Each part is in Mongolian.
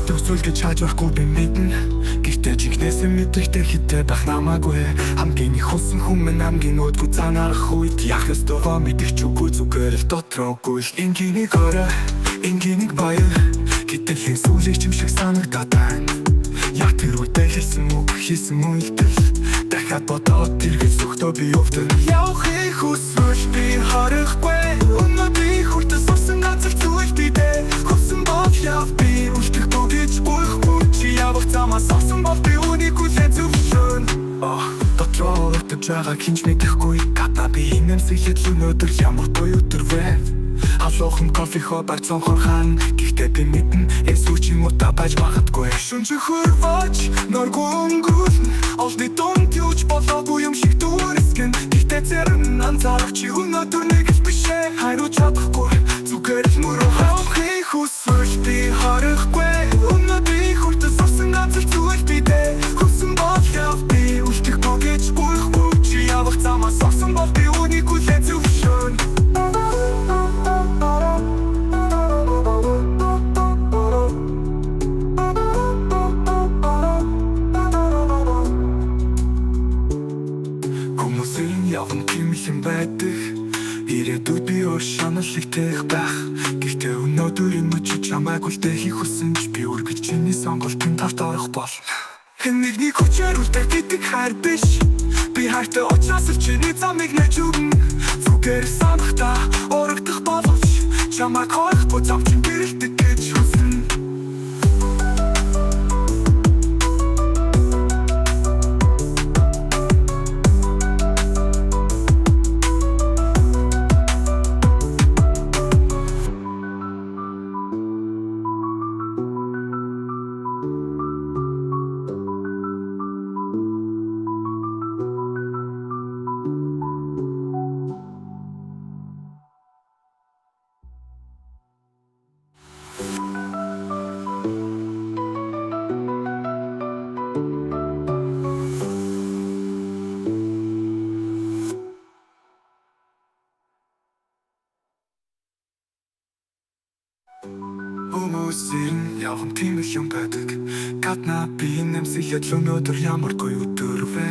Төгсөл гэж хааж байхгүй би мэднэ. Гэхдээ жинхнээсээ мэдрэхтэй хиттэй байх намаагүй. Хамгийн их хусан хүмүүс хамгийн өдгөө цаанарах үед яах ёстойгоо мэдэрч үгүй зүгээр л дотроогүй. Ингийн орой, ингийн баяр гэтэл сүүлийн юм шиг санагдаад байна. Яг тэр үедээ хэлсэн үг хийсэн үйлдэл дахиад бодоод тэргээс зөвхөн би өвдөн. Явахыг хүсвэл би харахгүй. Өнөөдрийн хүртэл суусан газар зүйл бидээ хүсэн бол яв би үлдэхгүй гэж буйхгүй. Чи явах замаас авсан бол би үнийг хүлээн зөвшөөрн. Дотроо өтөж байгаа хинч мэдэхгүй. Гадна би инэмсэхэд л өнөөдөр ямар гоё өдөр вэ? Алуухан кофе хобар цонхорхан. Гэхдээ би мэднэ эсүүчийн утаа байж магадгүй. Шүнжих хөрвөж норгүй өнгөрүүлнэ. Олны дунд юуч болоогүй юм шиг дүүрсгэн. Гэхдээ зарим нь анзаарах чи өнөөдөр нэг л бишээ. Хайруу чадахгүй зүгээр л мөрөө хавахыг хүсвэл би харахгүй. Өнөөдрийн хүртэл суусан газар зүйл бидээ хүсэн бол яв би үлдэхгүй гэж буйхгүй. Чи явах замаас авсан бол би үнийг хүлээн зөвшөөрн. Яван тийм байдаг. Ирээдүйд би өөр шаналлыг тех байх. Гэхдээ өнөөдөр энэ мөчөж чамайг үлдэхийг хүсэн ч би үргэлж чиний сонголтын тавт орох бол нэгний хүчээр үлдэх гэдэг хайр биш. Би хайртай учраас л чиний замыг нэж өгнө. Зүгээр санахта урагдах боловч чамайг хоохгүй завчин гэрэлдэг гэж хүснэ. Хүмүүсийн яван тийм л юм байдаг. Гадна би нэмсэхэд л өнөөдөр ямар гоё өдөр вэ?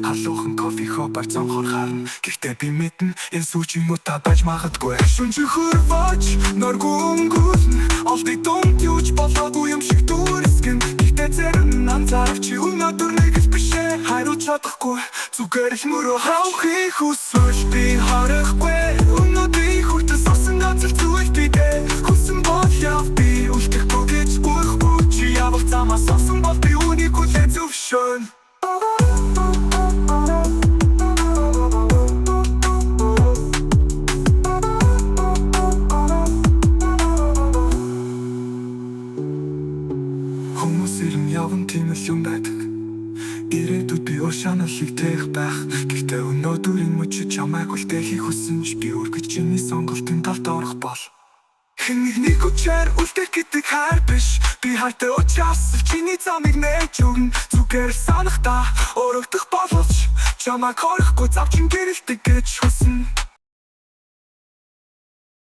Халуухан кофе хобар цонхорхан. Гэхдээ би мэднэ энэ сүүчийн утаа байж магадгүй. Шүнжих хөрвөж норгүй өнгөрүүлнэ. Олны дунд юуч болоогүй юм шиг дүүрсгэн. Гэхдээ зарим нь анзаарах чи өнөөдөр нэг л бишээ. Хайруу чадахгүй зүгээр л мөрөө хавахыг хүсвэл би харахгүй. Өнөөдрийн хүртэл суусан газар зүйл бидээ хүсэн бол яв би үлдэхгүй гэж буйхгүй. Чи явах замаас авсан бол би үнийг хүлээн зөвшөөрн. Хүмүүсийн яван тийм л юм байдаг. Ирээдүйд би өөр шаналлыг тех байх. Гэхдээ өнөөдөр энэ мөчөж чамайг үлдэхийг хүсэн ч би үргэлж чиний сонголтын талд орох бол нэгний хүчээр үлдэх гэдэг хайр биш. Би хайртай учраас л чиний замыг нээж өгнө. Зүгээр санахта урагдах боловч чамайг хоохгүй завчин гэрэлдэг гэж хүснэ.